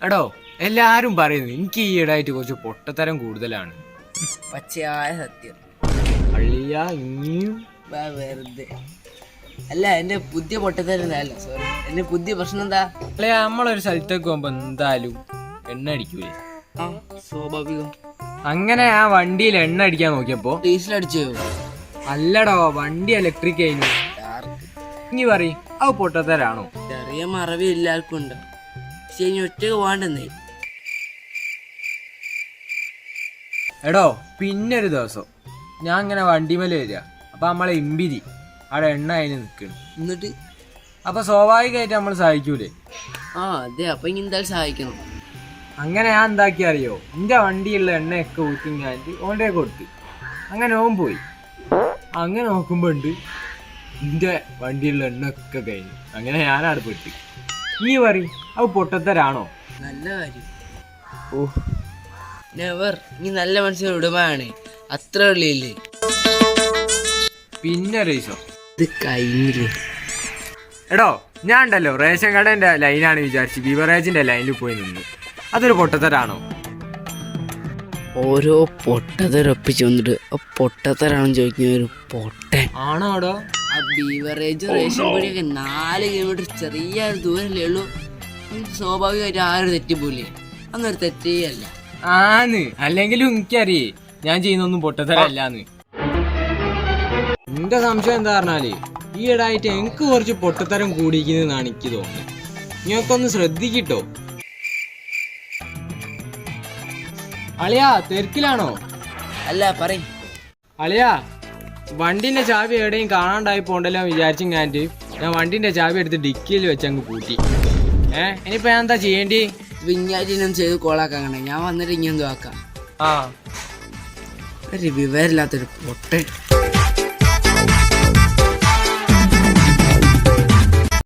എടോ എല്ലാരും പറയുന്നു എനിക്ക് ഈ ഇടായിട്ട് കുറച്ച് പൊട്ടത്തരം കൂടുതലാണ്. പച്ചയായ സത്യം. അള്ളിയ ഇനിയും വെറുതെ അല്ല, എന്റെ പുതിയ പൊട്ടത്തരല്ല, സോറി, എന്റെ പുതിയ പ്രശ്നം എന്താ? അല്ലെ നമ്മളൊരു സ്ഥലത്തേക്ക് പോകുമ്പോ എന്തായാലും എണ്ണ അടിക്കൂലേ? സ്വാഭാവികം. അങ്ങനെ ആ വണ്ടിയിൽ എണ്ണ അടിക്കാൻ നോക്കിയപ്പോ ഡീസൽ അടിച്ചോ? അല്ലടോ, വണ്ടി ഇലക്ട്രിക് ആയിരുന്നു. ഇനി പറയും അത് പൊട്ടത്തരാണോ? ചെറിയ മറവി എല്ലാവർക്കും ഉണ്ട്, പക്ഷെ ഇനി ഒറ്റക്ക് പോകണ്ടെന്നേ. എടോ പിന്നൊരു ദിവസം ഞാൻ ഇങ്ങനെ വണ്ടിമേല് വരിക, അപ്പൊ നമ്മളെ ഇമ്പിരി അവിടെ എണ്ണ അതിന് നിൽക്കണം. എന്നിട്ട് അപ്പൊ സ്വാഭാവികമായിട്ട് നമ്മൾ സഹായിക്കൂലേ? അതെ, അപ്പൊ ഇനി എന്തായാലും സഹായിക്കണം. അങ്ങനെ ഞാൻ എന്താക്കി അറിയോ, എന്റെ വണ്ടിയുള്ള എണ്ണയൊക്കെ ഊറ്റി ഞാൻ ഓൻ്റെ കൊടുത്ത് അങ്ങനെ ഓൻ പോയി. അങ്ങനെ നോക്കുമ്പോ ഉണ്ട് എന്റെ വണ്ടിയുള്ള എണ്ണയൊക്കെ കഴിഞ്ഞു. അങ്ങനെ ഞാനവിടെ പെട്ട്. നീ പറയും അത് പൊട്ടത്തരാണോ? നല്ല കാര്യം. നെവർ. നീ നല്ല മനസ്സിന് ഉടമയാണ്, അത്ര ഉള്ളില്ലേ. പിന്നെ ഒരു ദിവസം ഇത് കഴിഞ്ഞില്ലേ? എടോ ഞാൻ ഉണ്ടല്ലോ റേഷൻ കടേന്റെ ലൈനാണ് വിചാരിച്ച് ബിവറേജിന്റെ ലൈനിൽ പോയി നിന്നു. അതൊരു പൊട്ടത്തരാണോ? ഓരോ പൊട്ടത്തരൊപ്പിച്ച് വന്നിട്ട് പൊട്ടത്തരാണെന്ന് ചോദിക്കുന്ന ഒരു പൊട്ടൻ ആണോ? എടോ ആ ബീവറേജ് റേഷൻ പടിയൊക്കെ 4 കിലോമീറ്റർ ചെറിയൊരു ദൂരല്ലേ ഉള്ളൂ. സ്വാഭാവികമായിട്ട് ആരും തെറ്റിപ്പോലെ, അന്നൊരു തെറ്റേ അല്ല. ആന്ന്, അല്ലെങ്കിലും എനിക്കറിയേ ഞാൻ ചെയ്യുന്നൊന്നും പൊട്ടത്തരല്ലാന്ന്. എന്റെ സംശയം എന്താ പറഞ്ഞാല് ഈ ഇടായിട്ട് എനിക്ക് കുറച്ച് പൊട്ടത്തരം കൂടിയിരിക്കുന്നതാണ് എനിക്ക് തോന്നുന്നത്. നിങ്ങൾക്കൊന്ന് ശ്രദ്ധിക്കിട്ടോ. അളിയാ തിരക്കിലാണോ? അല്ല, പറയും. അളിയാ വണ്ടിന്റെ ചാവി എവിടെയും കാണാണ്ടായി പോണ്ടല്ലോ വിചാരിച്ചെങ്ങാണ്ട് ഞാൻ വണ്ടിന്റെ ചാവി എടുത്ത് ഡിക്കിയിൽ വെച്ച് അങ്ങ് പൂട്ടി. ഇനിയിപ്പോ ഞാൻ എന്താ ചെയ്യേണ്ടി? വിഞ്ഞാറ്റിനും ചെയ്ത് കോളാക്കാൻ ഞാൻ വന്നിട്ട് ഇങ്ങനെ ആക്കാം. ആ ഒരു വിവരമില്ലാത്തൊരു പൊട്ടൻ.